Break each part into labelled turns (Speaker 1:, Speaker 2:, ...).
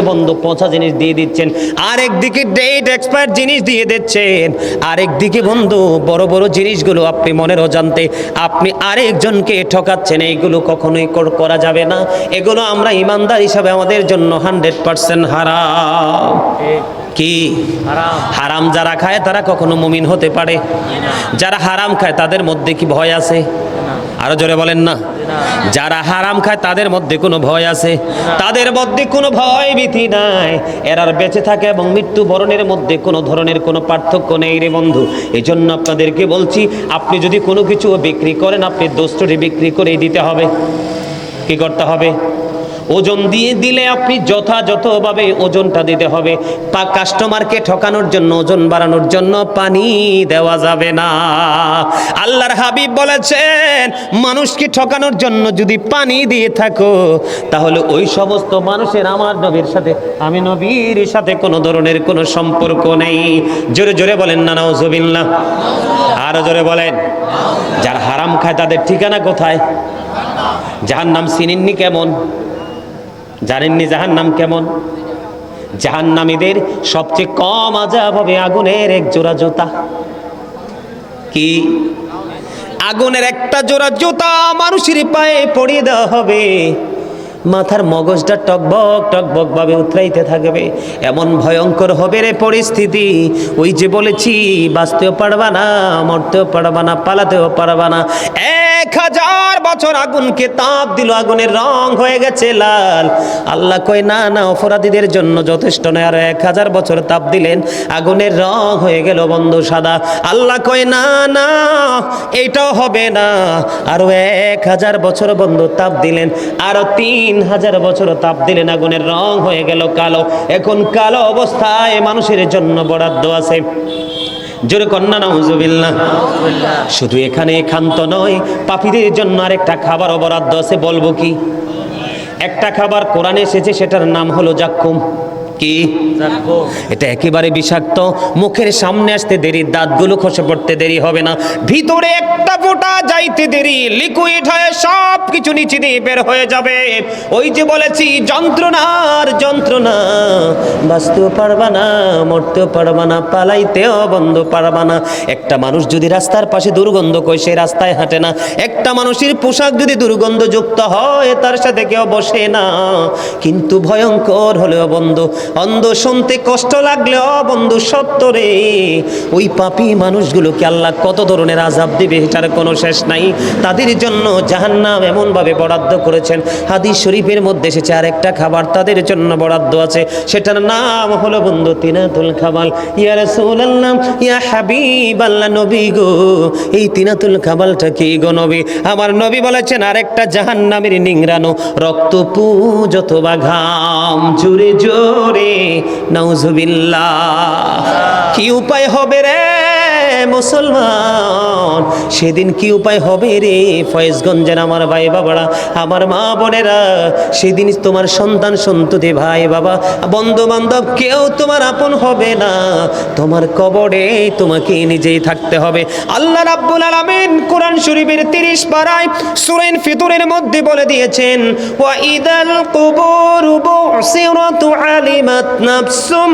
Speaker 1: বন্ধু পচা জিনিস দিয়ে দিচ্ছেন, আরেকদিকে ডেট এক্সপায়ার জিনিস দিয়ে দিচ্ছেন, আরেকদিকে বন্ধু বড় বড় জিনিসগুলো আপনি মনের অজান্তে আপনি আরেকজনকে ঠকাচ্ছেন। এইগুলো কখনোই করা যাবে না। এগুলো আমরা ইমানদার হিসাবে আমাদের জন্য 100% হারাম। কি হারাম যারা খায় তারা কখনো মুমিন হতে পারে? যারা হারাম খায় তাদের মধ্যে কি ভয় আছে? আরো জোরে বলেন না। যারা হারাম খায় তাদের মধ্যে কোনো ভয় আছে? তাদের মধ্যে কোনো ভয় ভীতি নাই। এরা বেঁচে থাকে এবং মৃত্যুবরণের মধ্যে কোনো ধরনের কোনো পার্থক্য নেই রে বন্ধু। এই জন্য আপনাদেরকে বলছি, আপনি যদি কোনো কিছু বিক্রি করেন, আপনি দোস্তটি বিক্রি করেই দিতে হবে। কি করতে হবে? ওজন দিয়ে দিলে আপনি যথাযথভাবে ওজনটা দিতে হবে। কাস্টমারকে ঠকানোর জন্য, ওজন বাড়ানোর জন্য পানি দেওয়া যাবে না। আল্লাহর হাবিব বলেছেন, মানুষকে ঠকানোর জন্য যদি পানি দিয়ে থাকো, তাহলে ওই সমস্ত মানুষের আমার নবীর সাথে, আমি নবীর সাথে কোনো ধরনের কোনো সম্পর্ক নেই। জোরে জোরে বলেন না নাউজুবিল্লাহ। আরো জোরে বলেন। যারা হারাম খায় তাদের ঠিকানা কোথায়? জাহান্নাম। চিনেননি কেমন? জানেননি জাহান্নাম কেমন? জাহান্নামীদের সবচেয়ে কম আযাব হবে আগুনের এক জোড়া জুতা। কি? আগুনের একটা জোড়া জুতা মানুষের পায়ে পরিয়ে দেওয়া হবে, মাথার মগজটা টকবক টকবক ভাবে উতরাইতে থাকবে। এমন ভয়ঙ্কর হবে রে পরিস্থিতি, ওই যে বলেছি, বাঁচতেও পারবা না, মরতেও পারবা না, পালাতেও পারবা না। 1000 বছর আগুনকে তাপ দিল, আগুনের রং হয়ে গেছে লাল। আল্লাহ কয় না না, অপরাধীদের জন্য যথেষ্ট নয়, আর 1000 বছর তাপ দিলেন, আগুনের রং হয়ে গেল বন্ধু সাদা। আল্লাহ কয় না না, এইটাও হবে না, আরো 1000 বছর বন্ধু তাপ দিলেন, আরো 3000 বছর তাপ দিলেন, আগুনের রং হয়ে গেল কালো। এখন কালো অবস্থায় মানুষের জন্য বরাদ্দ আছে। জোরে কন্যা নাউজুবিল্লাহ। শুধু এখানে ক্ষান্ত নয়, পাপীদের জন্য আরেকটা খাবারও বরাদ্দ আছে। বলবো কি? একটা খাবার কোরআনে এসেছে, সেটার নাম হলো জাক্কুম। কি? এটা একেবারে বিষাক্ত। মুখের সামনে আসতে দেরি, দাঁতগুলো খসে পড়তে দেরি হবে না, ভিতরে একটা ফোঁটা যাইতে দেরি, লিকুইড হয়ে সব কিছু নিচে দিয়ে বের হয়ে যাবে। ওই যে বলেছি, যন্ত্রণার যন্ত্রণা, বাঁচতেও পারবা না, মরতেও পারবা না, পালাইতেও বন্ধ পারবা না। একটা মানুষ যদি রাস্তার পাশে দুর্গন্ধ কয়, সে রাস্তায় হাঁটে না। একটা মানুষের পোশাক যদি দুর্গন্ধযুক্ত হয়, তার সাথে কেউ বসে না। কিন্তু ভয়ঙ্কর হলেও বন্ধু, অন্ধ শুনতে কষ্ট লাগলেও বন্ধু সত্য রে, ওই পাপী মানুষগুলোকে আল্লাহ কত ধরনের আযাব দিবে, এটার কোনো শেষ নাই। তাদের জন্য জাহান্নাম এমন ভাবে বরাদ্দ করেছেন। হাদিস শরীফের মধ্যে এসেছে আরেকটা খাবার তাদের জন্য বরাদ্দ আছে, সেটার নাম হলো বন্ধু তিনাতুল খাবাল। ইয়া রাসূলুল্লাহ, ইয়া হাবিবাল্লাহ, নবী গো, এই তিনাতুল খাবালটা কি গো নবী? আমার নবী বলেছেন, আরেকটা জাহান্নামের নিংড়ানো রক্ত পুঁজ অথবা ঘাম। জোরে জোরে নাউজুবিল্লাহ। কি উপায় হবে রে মুসলমান? সেদিন কি উপায় হবে রে ফয়েজগঞ্জের আমার ভাই বাবারা, আমার মা বোনেরা? সেদিন তোমার সন্তান সন্ততি, ভাই বাবা, বন্ধু বান্ধব কেউ তোমার আপন হবে না। তোমার কবরে তোমাকে নিজেই থাকতে হবে। আল্লাহ রাব্বুল আলামিন কোরআন শরীফের 30 পারায় সূরা ফিতরের মধ্যে বলে দিয়েছেন, ওয়া ইদাল কুবুর বুসিরাত আলিমাত নাফসুম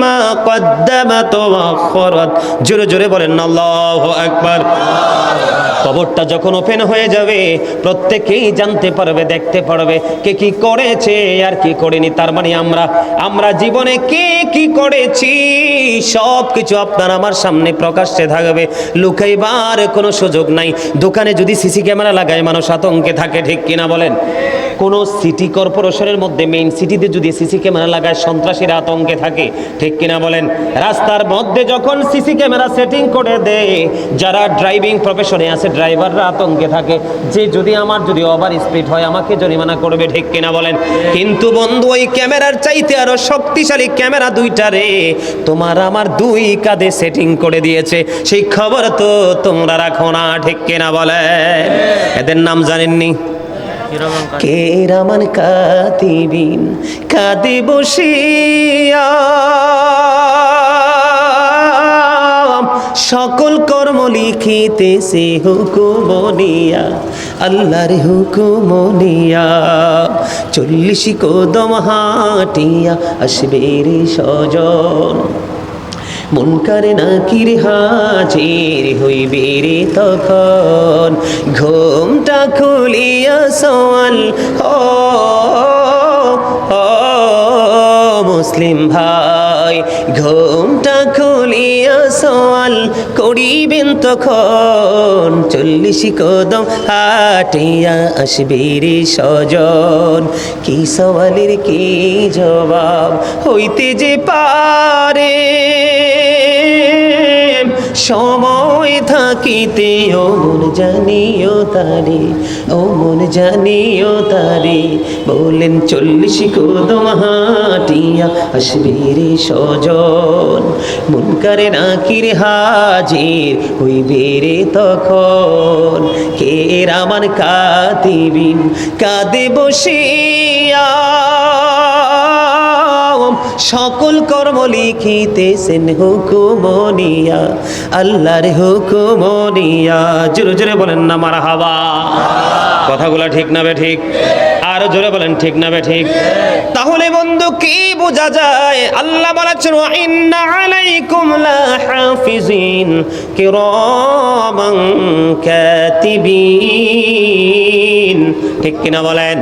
Speaker 1: মা কদ্দামাত ওয়া আখরাত। জোরে জোরে বলেন আল্লাহু আকবার। কবরটা যখন ওপেন হয়ে যাবে, প্রত্যেকেই জানতে পারবে, দেখতে পারবে কে কি করেছে আর কি করেনি। তার মানে আমরা জীবনে কে কি করেছি সব কিছু আপনার আমার সামনে প্রকাশ্যে থাকবে, লুকাইবার কোনো সুযোগ নাই। দোকানে যদি সিসি ক্যামেরা লাগায়, মানুষ আতঙ্কে থাকে, ঠিক কিনা বলেন? কোন সিটি কর্পোরেশনের মধ্যে মেইন সিটিতে যদি সিসি ক্যামেরা লাগায়, সন্ত্রাসীরা আতঙ্কে থাকে, ঠিক কিনা বলেন? রাস্তার মধ্যে যখন সিসি ক্যামেরা সেটিং করে দেয়, যারা ড্রাইভিং প্রফেশনে আছে ড্রাইভাররা আতঙ্কে থাকে যে যদি ওভার স্পিড হয় আমাকে জরিমানা করবে, ঠিক কিনা বলেন? কিন্তু বন্ধু, ওই ক্যামেরার চাইতে আরো শক্তিশালী ক্যামেরা দুইটা রে তোমার আমার দুই কাঁধে সেটিং করে দিয়েছে। সেই খবর তো তোমরা রাখো না, ঠিক কিনা বলেন? এদের নাম জানেননি? কিরামান কাতিবিন, কাঁদে বসিয়া সকল কর্ম লিখিতেছে হুকুম নিয়া, আল্লাহর হুকুম নিয়া। 40 কদম হাঁটিয়া আসবে রে সজন, মুনকারে নাকির হাজির হইবে রে তখন, ঘুমটা খুলিয়া সওয়াল ও মুসলিম ভাই, ঘুমটা খুলিয়া সওয়াল করিবেন তখন, 40 কদম হাঁটিয়া আসবে রে সজন, কি সওয়ালের কি জবাব হইতে যে পারে, সময় থাকিতে ও মন জানিও তারে, ও মন জানিও তারে, বলেন 40 কদম হাঁটিয়া আসবে রে সজন, মুনকারে নাকির হাজির হইবে রে তখন, কে আমার কাতিবিন কাঁদে বসিয়া, সকল কর্ম লিখিতেছেন হুকুমনিয়া, আল্লাহর হুকুমনিয়া। জোরে জোরে বলেন না মারহাবা। কথাগুলো ঠিক না বে ঠিক? আরো জোরে বলেন ঠিক না বে ঠিক? তাহলে বন্ধু কি বোঝা যায়? আল্লাহ বলেছেন ওয়া ইন্না আলাইকুম লাহাফিজিন কিরামান কাতিবিন। ঠিক কিনা বলেন?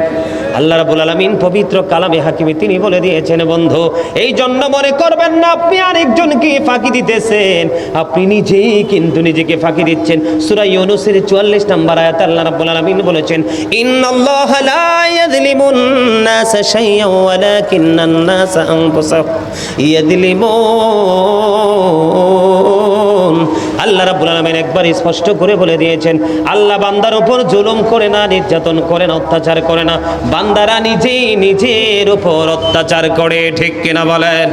Speaker 1: আল্লাহ রাব্বুল আলামিন পবিত্র কালামে হাকিমে তিনি বলে দিয়েছেন বন্ধু, এই জন্য মনে করবেন না আপনি আরেকজনকে ফাঁকি দিতেছেন, আপনি নিজেই কিন্তু নিজেকে ফাঁকি দিচ্ছেন। সূরা ইউনূসের 44 নম্বর আয়াতে আল্লাহ রাব্বুল আলামিন বলেছেন ইন্নাল্লাহা লা ইয়াযলিমুন নাসা শাইআন ওয়ালাকিন্নান নাসা আনফুসাহুম ইয়াযলিমুন। আল্লাহ রাব্বুল আলামিন একবার স্পষ্ট করে বলে দিয়েছেন, আল্লাহ বান্দার উপর জুলুম করে না, নির্যাতন করে না, অত্যাচার করে না, বান্দারা নিজেই নিজের উপর অত্যাচার করে। ঠিক কিনা বলেন?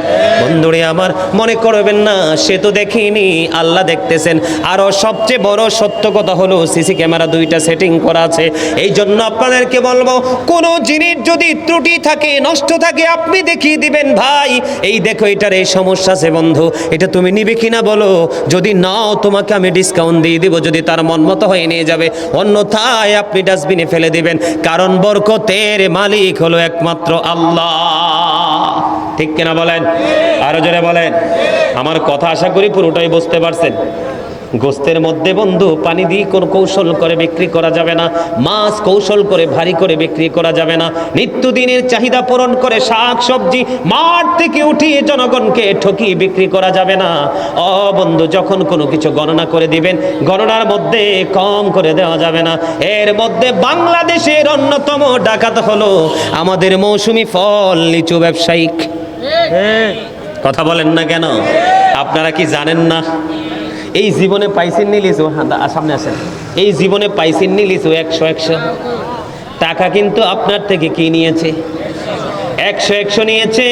Speaker 1: বন্ধুরে আমার, মনে করবেন না সে তো দেখিনি, আল্লাহ দেখতেছেন। আরো সবচেয়ে বড় সত্য কথা হলো সিসি ক্যামেরা 2টা সেটিং করা আছে। এই জন্য আপনাদেরকে বলবো, কোনো জিনিস যদি ত্রুটি থাকে, নষ্ট থাকে, আপনি দেখিয়ে দিবেন ভাই এই দেখো এটার এই সমস্যা আছে বন্ধু, এটা তুমি নিবে কিনা বলো, যদি নাও তোমাকে আমি ডিসকাউন্ট দিয়ে দিব, যদি তার মন মতো হয়ে নিয়ে যাবে, অন্যথায় আপনি ডাস্টবিনে ফেলে দিবেন, কারণ বরকতের মালিক হলো একমাত্র আল্লাহ। ঠিক কিনা বলেন? আরো জোরে বলেন। আমার কথা আশা করি পুরোটাই বুঝতে পারছেন। গোস্তের মধ্যে বন্ধু পানি দিয়ে কোনো কৌশল করে বিক্রি করা যাবে না, মাছ কৌশল করে ভারী করে বিক্রি করা যাবে না, নিত্যদিনের চাহিদা পূরণ করে শাক সবজি মাঠ থেকে উঠিয়ে জনগণকে ঠকিয়ে বিক্রি করা যাবে না। ও বন্ধু, যখন কোনো কিছু গণনা করে দিবেন, গণনার মধ্যে কম করে দেওয়া যাবে না। এর মধ্যে বাংলাদেশের অন্যতম ডাকাত হলো আমাদের মৌসুমি ফল লিচু ব্যবসায়িক। কথা বলেন না কেন? আপনারা কি জানেন না এই জীবনে পাইছেন নি লিচু? সামনে আসেন। এই জীবনে পাইছেন নি লিচু 100 টাকা, কিন্তু আপনার থেকে কি নিয়েছে? 100 নিয়েছে।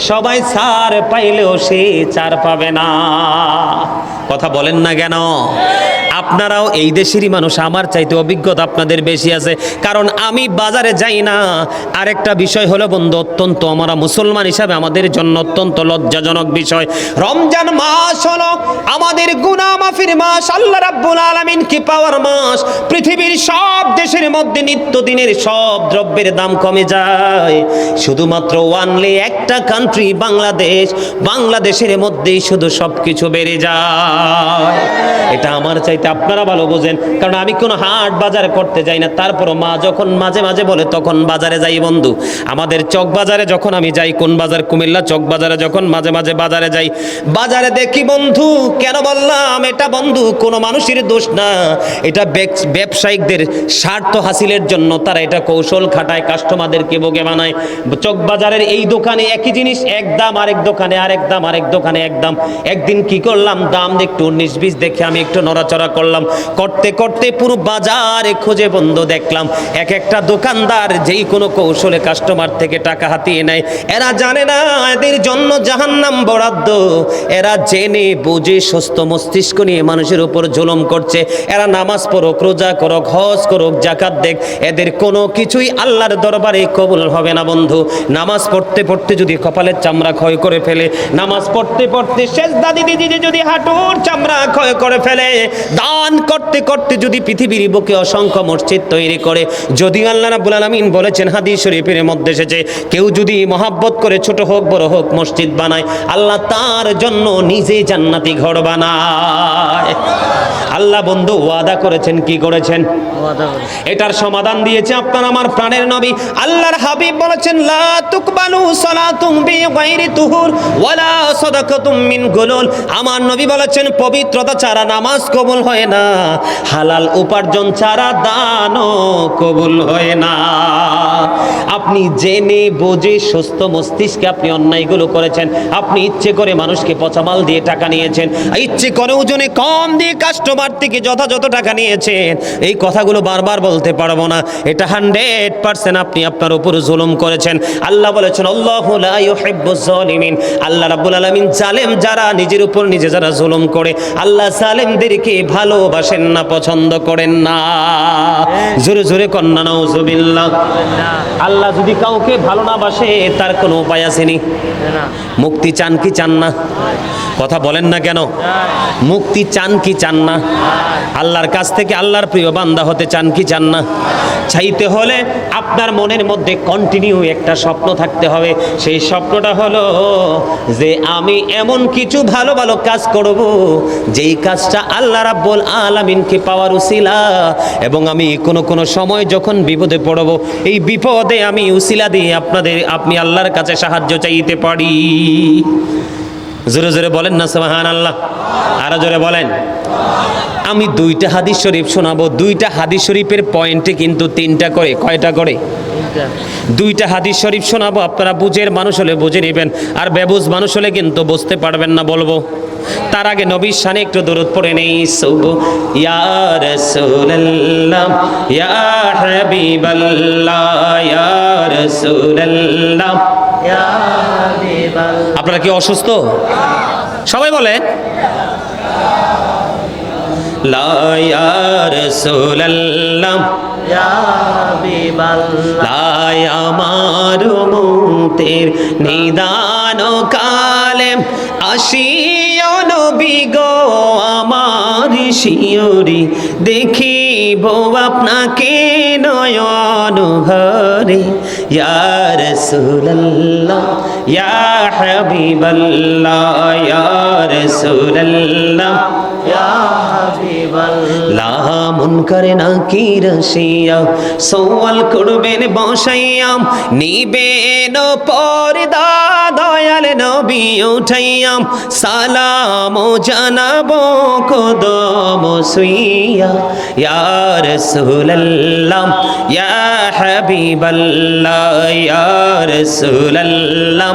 Speaker 1: সবাই ছাড় পাইলেও সে ছাড় পাবে না। কথা বলেন না কেন? আপনারাও এই দেশেরই মানুষ, আমার চাইতে অভিজ্ঞতা আপনাদের বেশি আছে, কারণ আমি বাজারে যাই না। আরেকটা বিষয় হলো বন্ধু, অত্যন্ত আমরা মুসলমান হিসাবে আমাদের জন্য অত্যন্ত লজ্জাজনক বিষয়, রমজান মাস হলো আমাদের গুনাহ মাফির মাস, আল্লাহ রাব্বুল আলামিন কি পাওয়ার মাস। পৃথিবীর সব দেশের মধ্যে নিত্যদিনের সব দ্রব্যের দাম কমে যায়, শুধুমাত্র ওয়ানলি একটা কান্ট্রি বাংলাদেশ, বাংলাদেশের মধ্যেই শুধু সবকিছু বেড়ে যায়। এটা আমার চাইতে আপনারা ভালো বোঝেন, কারণ আমি কোনো হাট বাজার করতে যাই না, তারপরও মা যখন মাঝে মাঝে বলে তখন বাজারে যাই বন্ধু। আমাদের চক বাজারে যখন আমি যাই, কোন বাজার? কুমিল্লা চক বাজারে যখন মাঝে মাঝে বাজারে যাই, বাজারে দেখি বন্ধু, কেন বললাম এটা বন্ধু, কোনো মানুষের দোষ না, এটা ব্যবসায়িকদের স্বার্থ হাসিলের জন্য তারা এটা কৌশল খাটায়, কাস্টমারদেরকে বোগে বানায়। চক বাজারের এই দোকানে একই জিনিস এক দাম, আরেক দোকানে আরেক দাম, আরেক দোকানে এক দাম। একদিন কি করলাম, দাম একটু 19-20 দেখে আমি একটু নড়াচড়া করলাম, করতে করতে পুরো বাজারে খুঁজে বন্ধু দেখলাম এক একটা দোকানদার যেই কোনো কৌশলে কাস্টমার থেকে টাকা হাতিয়ে নেয়। এরা জানে না এদের জন্য জাহান্নাম বরাদ্দ, এরা জেনে বুঝে সুস্থ মস্তিষ্ক নিয়ে মানুষের উপর জুলুম করছে। এরা নামাজ পড়ুক, রোজা করুক, হজ করুক, যাকাত দেখ, এদের কোনো কিছুই আল্লাহর দরবারে কবুল হবে না বন্ধু। নামাজ পড়তে পড়তে যদি কপালের চামড়া ক্ষয় করে ফেলে, নামাজ পড়তে পড়তে সেজদা দিতে দিতে যদি হাঁটুর চামড়া ক্ষয় করে ফেলে, দান করতে করতে যদি পৃথিবীর বুকে অসংখ্য মসজিদ তৈরি করে, যদি আল্লাহ রাব্বুল আলামিন বলেছেন হাদিস শরীফের মধ্যে এসেছে, কেউ যদি মহব্বত করে ছোট হোক বড় হোক মসজিদ বানায়, আল্লাহ তার জন্য নিজে জান্নাতি ঘর বানায়। আল্লাহ বন্ধু ওয়াদা করেছেন, কি করেছেন? এটার সমাধান দিয়েছে আপনার আমার প্রাণের নবী আল্লাহর হাবিব বলেছেন, লা তুকবালু সালাতুম বিগাইরি তুহুর ওয়ালা সাদাকাতুম মিন গুলুল। আমার নবী বলেছেন, পবিত্রতা ছাড়া নামাজ কবুল হয় না, হালাল উপার্জন ছাড়া দানও কবুল হয় না। আপনি জেনে বুঝে সুস্থ মস্তিষ্কে আপনি অন্যায়গুলো করেছেন, আপনি ইচ্ছে করে মানুষকে পচামাল দিয়ে টাকা নিয়েছেন, ইচ্ছে করে ওজনে কম দিয়ে কাস্টমার থেকে যথাযথ টাকা নিয়েছেন, এই কথাগুলো বারবার বলতে পারবো না, এটা 100% আপনি আপনার উপর জুলুম করেছেন। আল্লাহ বলেছেন, আল্লাহু লা ইউহিব্বুজ জালিমিন। আল্লাহ রাব্বুল আলামিন জালেম যারা, নিজের উপর নিজে যারা জুলুম করে, আল্লাহ জালেমদেরকে ভালোবাসেন না, পছন্দ করেন না। জোরে জোরে কন্না নাউজুবিল্লাহ। আল্লাহ যদি কাউকে ভালো না বাসে তার কোনো উপায় আসেনি? মুক্তি চান কি চান না? কথা বলেন না কেন? মুক্তি চান কি চান না? আল্লাহর কাছ থেকে আল্লাহর প্রিয় বান্দা হতে চান কি চান না? চাইতে হলে আপনার মনের মধ্যে কন্টিনিউ একটা স্বপ্ন থাকতে হবে। সেই স্বপ্নটা হলো যে আমি এমন কিছু ভালো ভালো কাজ করব যেই কাজটা আল্লাহ রাব্বুল আলামিনকে পাওয়ার উসিলা, এবং আমি কোনো সময় যখন বিপদে পড়ব, এই বিপদে আমি উসিলা দিয়ে আপনি আল্লাহর কাছে সাহায্য চাইতে পারি। জোরে জোরে বলেন না সুবহানাল্লাহ। আরো জোরে বলেন। আমি 2টা হাদিস শরীফ শোনাবো, 2টা হাদিস শরীফের পয়েন্টে কিন্তু 3টা করে, কয়টা করে? 2টা হাদিস শরীফ শোনাবো, আপনারা বুঝের মানুষ হলে বুঝে নেবেন, আর বেবুঝ মানুষ হলে কিন্তু বুঝতে পারবেন না। বলবো তার আগে নবীর শানে একটু দরুদ পড়ে নেই। ইয়া রাসূলুল্লাহ ইয়া হাবিবাল্লাহ ইয়া রাসূলুল্লাহ ইয়া হাবিবাল্লাহ। আপনারা কি অসুস্থ? সবাই বলেন লা ইয়া রাসূলুল্লাহ ইয়া হাবিবাল্লাহ। আমার মুক্তির নিদান কালে আসিও নবী গো আমার শিয়রি, দেখিব আপনাকে নয়ন ভরে। ইয়া রাসূলুল্লাহ ইয়া হাবিবাল্লাহ ইয়া রাসূলুল্লাহ ইয়া হাবিবাল্লাহ। মুনকার নাকির আসিয়া সওয়াল করবেন বসাইয়াম, নিবেন পর্দা দয়াল নবী উঠাইয়াম, সালাম জানাবো কদম সুইয়া। ইয়া রাসূলুল্লাহ ইয়া হাবিবাল্লাহ ইয়া রাসূলুল্লাহ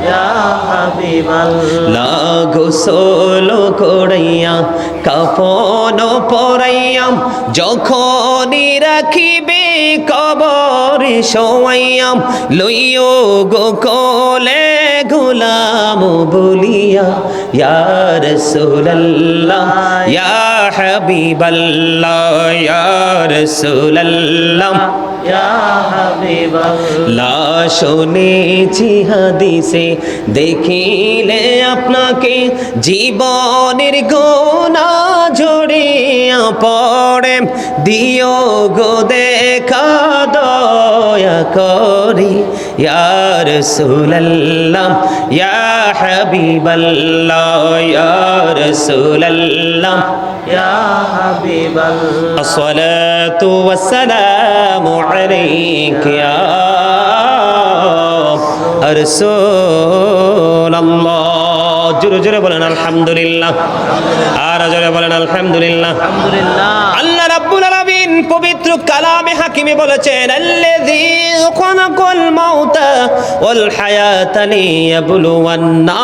Speaker 1: ইয়া হাবিবাল্লাহ। গোসল করাইয়া কাফন পরাইয়াম, যখনই রাখিবে কবরে শোয়াইয়াম, লইও গো কোলে গোলাম বলিয়া। ইয়া রাসূলুল্লাহ ইয়া হাবিবাল্লাহ ইয়া রাসূলুল্লাহ ইয়া হাবিবাল্লাহ। শুনেছি হাদিসে দেখিলে আপনাকে জীবনের গুনাহ ঝরিয়া পড়ে, দিও গো দেখা দয়া করি। ইয়া রাসূলুল্লাহ ইয়া হাবিবাল্লাহ ইয়া রাসূলুল্লাহ ইয়া হাবিবাল্লাহ। আসসালাতু ওয়াসসালামু আলাইকা ইয়া রাসূলুল্লাহ। জোরে জোরে বলেন আলহামদুলিল্লাহ। আর জোরে বলেন আলহামদুলিল্লাহ। আল্লাহ রাব্বুল আলামিন পবিত্র কালামে হাকিমে বলেছেন, আল্লাযী খালাকাল মাউতা ওয়াল হায়াতা লিয়াবলুওয়ান নাস।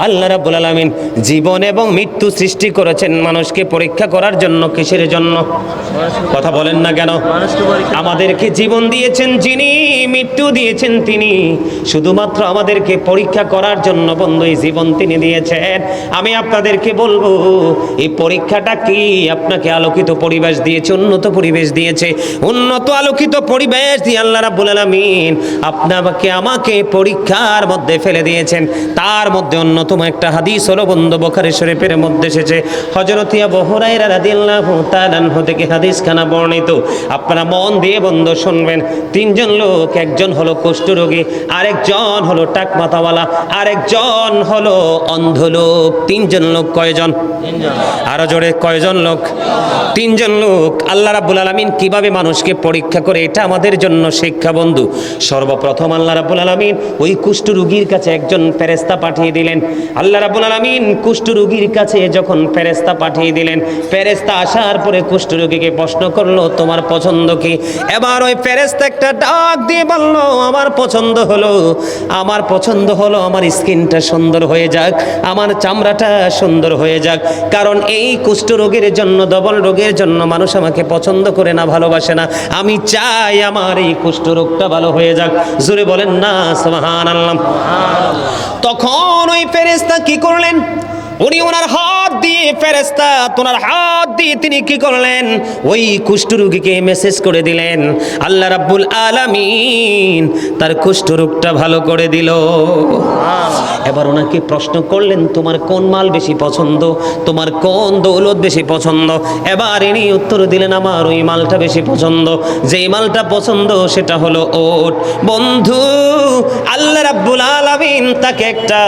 Speaker 1: আল্লাহ রাব্বুল আলামিন জীবন এবং মৃত্যু সৃষ্টি করেছেন মানুষকে পরীক্ষা করার জন্য। কিসের জন্য? কথা বলেন না কেন? আমাদেরকে জীবন দিয়েছেন যিনি, মৃত্যু দিয়েছেন তিনি, শুধুমাত্র আমাদেরকে পরীক্ষা করার জন্য বন্ধু এই জীবন তিনি দিয়েছেন। আমি আপনাদেরকে বলবো এই পরীক্ষাটা কি? আপনাকে আলোকিত পরিবেশ দিয়েছে, উন্নত পরিবেশ দিয়েছে, উন্নত আলোকিত পরিবেশ দিয়ে আল্লাহ রাব্বুল আলামিন আপনাকে আমাকে পরীক্ষার মধ্যে ফেলে দিয়েছেন। তার মধ্যে অন্যতম একটা হাদিস হলো বন্ধু বুখারী শরীফের মধ্যে এসেছে, হযরত আবু হুরায়রা রাদিয়াল্লাহু তাআলা আনহু থেকে হাদিসখানা বর্ণিত। আপনারা মন দিয়ে বন্ধু শুনবেন। তিনজন লোক, একজন হলো কুষ্ঠরোগী, আরেকজন হলো টাকমাথাওয়ালা, আরেকজন হলো অন্ধ লোক। তিনজন লোক কয়জন? আরো জোরে, কয়জন লোক? তিনজন লোক। আল্লাহ রাব্বুল আলামিন কিভাবে মানুষকে পরীক্ষা করে এটা আমাদের জন্য শিক্ষা বন্ধু। সর্বপ্রথম আল্লাহ রাব্বুল আলামিন ওই কুষ্ঠরোগীর কাছে একজন ফেরেশতা পাঠিয়ে দিলেন। আল্লাহ রাব্বুল আলামিন কুষ্ঠরোগীর কাছে যখন ফেরেশতা পাঠিয়ে দিলেন, ফেরেশতা আসার পরে কুষ্ঠরোগীকে প্রশ্ন করলো তোমার পছন্দ কি? এবার ওই ফেরেশতা একটা ডাক দিয়ে বলল আমার পছন্দ হলো, আমার পছন্দ হলো আমার স্কিনটা সুন্দর হয়ে যাক, আমার চামড়াটা সুন্দর হয়ে যাক। কারণ এই কুষ্ঠরোগের জন্য, ডবল রোগের জন্য মানুষ আমাকে পছন্দ করে না, ভালোবাসে না। আমি চাই আমার এই কুষ্ঠরোগটা ভালো হয়ে যাক। জোরে বলেন না সুবহানাল্লাহ। তখন ওই ফেরেশতা কি করলেন? উনি ওনার হাত দিয়ে, ফেরেশতা ওনার হাত দিয়ে তিনি কি করলেন? ওই কুষ্ঠরোগীকে মেসেজ করে দিলেন। আল্লাহ রাব্বুল আলামিন তার কুষ্ঠরোগটা ভালো করে দিল। এবার ওনাকে প্রশ্ন করলেন তোমার কোন মাল বেশি পছন্দ, তোমার কোন দৌলত বেশি পছন্দ? এবার ইনি উত্তর দিলেন আমার ওই মালটা বেশি পছন্দ। যেই মালটা পছন্দ সেটা হলো ওট। বন্ধু, আল্লাহ রাব্বুল আলামিন তাকে একটা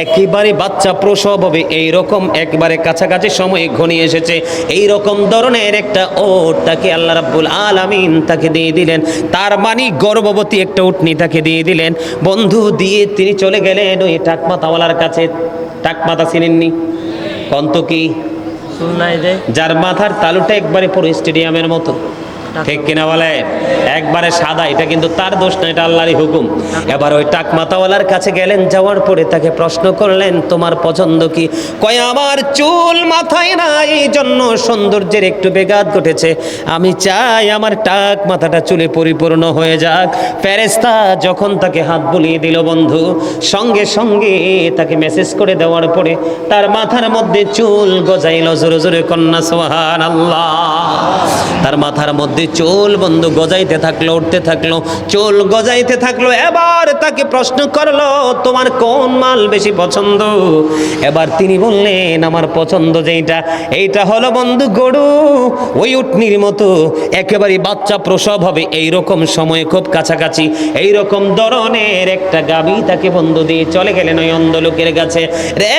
Speaker 1: একেবারে বাচ্চা প্রসব হবে এইরকম একবারে কাছাকাছি সময় ঘনিয়ে এসেছে, এইরকম ধরনের একটা ওট তাকে আল্লাহ রাব্বুল আলামিন তাকে দিয়ে দিলেন। তার মানে গর্ভবতী একটা উটনি তাকে দিয়ে দিলেন। বন্ধু, দিয়ে তিনি চলে গেলেন ওই টাকমাথাওয়ালার কাছে। টাকমাথা চিনেননি? কন্ত কি? যার মাথার তালুটা একবারে পুরো স্টেডিয়ামের মতো, ঠিক কিনা বলে? একবারে সাদা। এটা কিন্তু তার দোষ না, এটা আল্লাহরই হুকুম। এবার ওই টাকমাথাওয়ালার কাছে গেলেন, যাওয়ার পরে তাকে প্রশ্ন করলেন তোমার পছন্দ কি? কয় আমার চুল মাথায় না, এই জন্য সৌন্দর্যের একটু বেঘাত ঘটেছে, আমি চাই আমার টাক মাথাটা চুলে পরিপূর্ণ হয়ে যাক। ফেরেশতা যখন তাকে হাত বুলিয়ে দিল বন্ধু, সঙ্গে সঙ্গে তাকে মেসেজ করে দেওয়ার পরে তার মাথার মধ্যে চুল গজাইল। জোরে জোরে কন্যা সুবহানাল্লাহ। তার মাথার মধ্যে চুল বন্ধু গজাইতে থাকলো, উঠতে থাকলো, চুল গজাইতে থাকলো। এবার তাকে প্রশ্ন করলো তোমার কোন মাল বেশি পছন্দ? এবার তিনি বললেন আমার পছন্দ যেটা, এইটা হলো বন্ধু গরু। ওই উটনির মতো একেবারে বাচ্চা প্রসব হবে এইরকম সময়, খুব কাছাকাছি এইরকম ধরনের একটা গাভী তাকে বন্ধু দিয়ে চলে গেলেন ওই অন্ধ লোকের কাছে। রে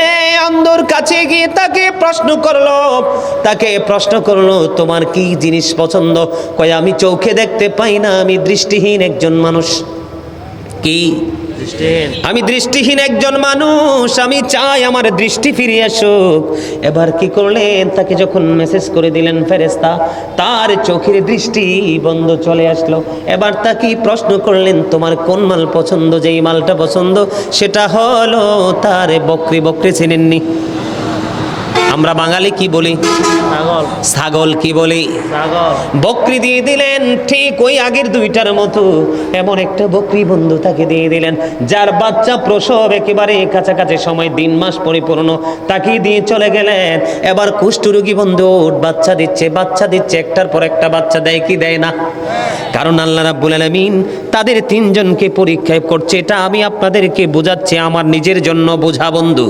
Speaker 1: অন্ধর কাছে গিয়ে তাকে প্রশ্ন করলো তোমার কি জিনিস পছন্দ? কয় আমি চোখে দেখতে পাই না, আমি দৃষ্টিহীন একজন মানুষ। কি? আমি দৃষ্টিহীন একজন মানুষ, আমি চাই আমার দৃষ্টি ফিরে আসুক। এবার কি করলেন? তাকে যখন মেসেজ করে দিলেন ফেরেশতা, তার চোখের দৃষ্টি বন্ধ চলে আসলো। এবার তাকে প্রশ্ন করলেন তোমার কোন মাল পছন্দ? যেই মালটা পছন্দ সেটা হলো তার বকরি। বকরি চেনেননি? আমরা বাঙালি কি বলি? ছাগল। কি বলি? বকরি দিয়ে দিলেন। ঠিক ওই আগের দুইটার মতো এমন একটা বকরি বন্ধু তাকে দিয়ে দিলেন, যার বাচ্চা প্রসব একেবারে কাছাকাছি সময়, 3 মাস পরিপূর্ণ, তাকে দিয়ে চলে গেলেন। এবার কুষ্ঠরোগী বন্ধু বাচ্চা দিচ্ছে, একটার পর একটা বাচ্চা দেয় কি দেয় না? কারণ আল্লাহ রাব্বুল আলামিন তাদের তিনজনকে পরীক্ষা করছে। এটা আমি আপনাদেরকে বোঝাচ্ছি, আমার নিজের জন্য বোঝা বন্ধু।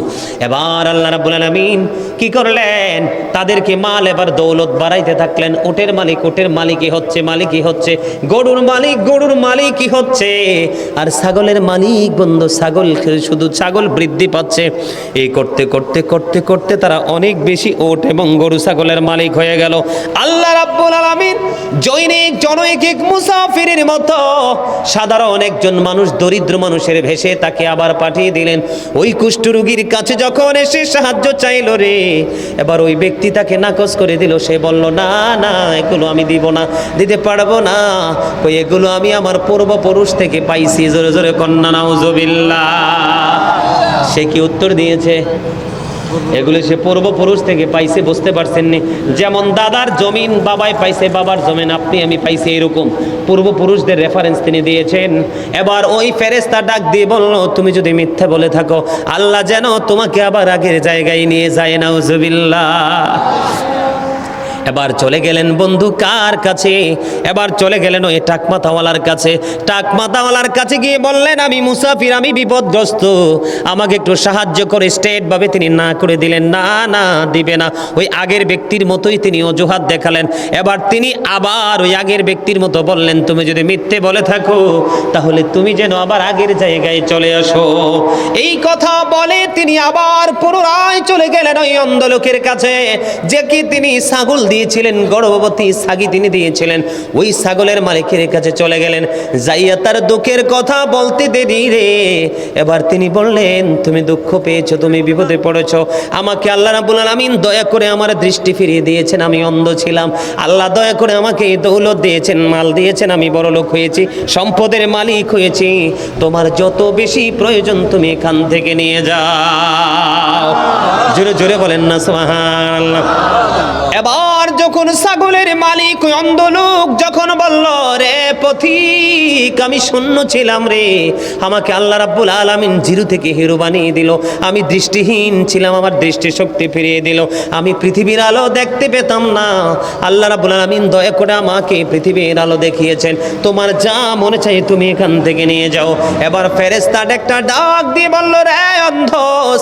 Speaker 1: এবার আল্লাহ রাব্বুল আলামিন কি করলেন? তাদেরকে মাল এবার দৌলত বাড়াইতে থাকলেন। ওটের মালিকই হচ্ছে, গরুর মালিকই হচ্ছে, আর ছাগলের মালিক বন্ধু শুধু ছাগল বৃদ্ধি পাচ্ছে। এই করতে করতে করতে করতে তারা অনেক বেশি ওট এবং গরু ছাগলের মালিক হয়ে গেল। আল্লাহ রাব্বুল আলামিন জনৈক মুসাফিরের মতো সাধারণ একজন মানুষ, দরিদ্র মানুষের ভেষে তাকে আবার পাঠিয়ে দিলেন ওই কুষ্ঠরোগীর কাছে। যখন এসে সাহায্য চাইল রে, এবার ওই ব্যক্তি তাকে নাকচ করে দিল। সে বলল না না, এগুলো আমি দিব না, দিতে পারবো না। ওই এগুলো আমি আমার পূর্বপুরুষ থেকে পাইছি। জোরে জোরে কন্যা নাউজুবিল্লাহ। সে কি উত্তর দিয়েছে? এগুলো সে পূর্বপুরুষ থেকে পাইছে, বুঝতে পারছেননি? যেমন দাদার জমিন বাবাই পাইছে, বাবার জমিন আপনি আমি পাইছি, এরকম পূর্বপুরুষদের রেফারেন্স তিনি দিয়েছেন। এবার ওই ফেরেশতা ডাক দিয়ে বলল, তুমি যদি মিথ্যা বলে থাকো আল্লাহ যেন তোমাকে আবার আগের জায়গায় নিয়ে যায়। নাউজুবিল্লাহ। এবার চলে গেলেন বন্ধু কার কাছে? এবার চলে গেলেন ওই টাকমাথাওয়ালার কাছে। টাকমাথাওয়ালার কাছে গিয়ে বললেন, আমি মুসাফির, আমি বিপদগ্রস্ত, আমাকে একটু সাহায্য করে। স্টেট ভাবে তিনি না করে দিলেন, না না দিবে না। ওই আগের ব্যক্তির মতোই তিনি অজুহাত দেখালেন। এবার তিনি আবার ওই আগের ব্যক্তির মতো বললেন, তুমি যদি মিথ্যে বলে থাকো তাহলে তুমি যেন আবার আগের জায়গায় চলে আসো। এই কথা বলে তিনি আবার পুনরায় চলে গেলেন ওই অন্ধ লোকের কাছে, যে কি তিনি ছাগল দিয়েছিলেন, গর্ভবতী ছাগি তিনি দিয়েছিলেন। ওই ছাগলের মালিকের কাছে চলে গেলেন, যাইয়া তার দুঃখের কথা বলতে দেরি রে। এবার তিনি বললেন, তুমি দুঃখ পেয়েছো, তুমি বিপদে পড়েছো, আমাকে আল্লাহ রাব্বুল আলামিন দয়া করে আমার দৃষ্টি ফিরিয়ে দিয়েছেন। আমি অন্ধ ছিলাম, আল্লাহ দয়া করে আমাকে দৌলত দিয়েছেন, মাল দিয়েছেন, আমি বড়লোক হয়েছি, সম্পদের মালিক হয়েছি। তোমার যত বেশি প্রয়োজন তুমি এখান থেকে নিয়ে যাও। জোরে জোরে বলেন না সুবহানাল্লাহ। এবার যখন ছাগলের মালিক ওই অন্ধ লোক যখন বলল, রে পথিক, আমি শূন্য ছিলাম রে, আমাকে আল্লাহ রাব্বুল আলামিন জিরো থেকে হিরো বানিয়ে দিল। আমি দৃষ্টিহীন ছিলাম, আমার দৃষ্টিশক্তি ফিরিয়ে দিল। আমি পৃথিবীর আলো দেখতে পেতাম না, আল্লাহ রাব্বুল আলামিন দয়া করে আমাকে পৃথিবীর আলো দেখিয়েছেন। তোমার যা মনে চাই তুমি এখান থেকে নিয়ে যাও। এবার ফেরেশতা একটা ডাক দিয়ে বলল, রে অন্ধ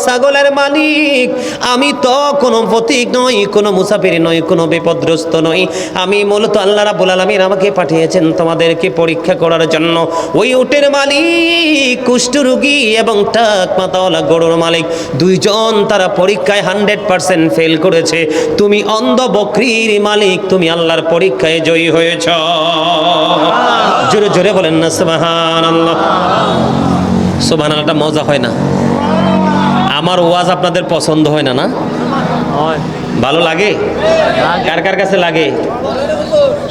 Speaker 1: ছাগলের মালিক, আমি তো কোনো পথিক নই, কোনো মুসাফির নই, কোনো বিপদগ্রস্ত নই। আমি মূলত আল্লাহ রাব্বুল আলামিন আমাকে পাঠিয়েছেন তোমাদেরকে পরীক্ষা করার জন্য। ওই উটের মালিক, কুষ্ঠরোগী এবং টাকমাথাওয়ালা গরুর মালিক, দুইজন তারা পরীক্ষায় 100% ফেল করেছে। তুমি অন্ধ বকরির মালিক, তুমি আল্লাহর পরীক্ষায় জয়ী হয়েছ। জোরে জোরে বলেন না সুবহানাল্লাহ। সুবহানাল্লাহটা মজা হয় না? আমার ওয়াজ আপনাদের পছন্দ হয় না? না ভালো লাগে? কার কার কাছে লাগে?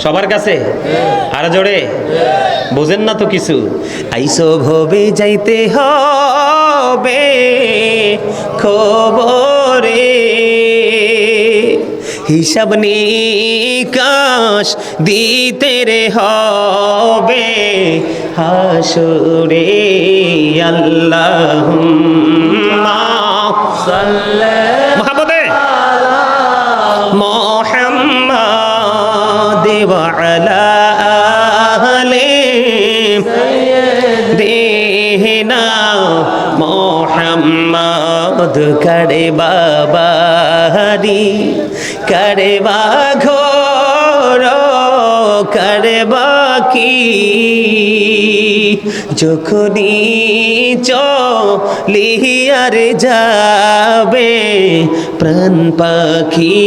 Speaker 1: সবার কাছে? আর জোরে বুঝেন না তো কিছু? আইসো ভবে যাইতে হবে খবরে, হিসাব নিকাশ দিতে রে হবে হাসরে। আল্লাহুম্মা সাল্লি মুহাম্মাদ ওয়া আলা আলি সাইয়্যিদিনা মুহাম্মাদ। করে বাবারি, করে বাঘর, করে বাকি, যখনই চলিয়ার যাবে প্রাণ পাখি।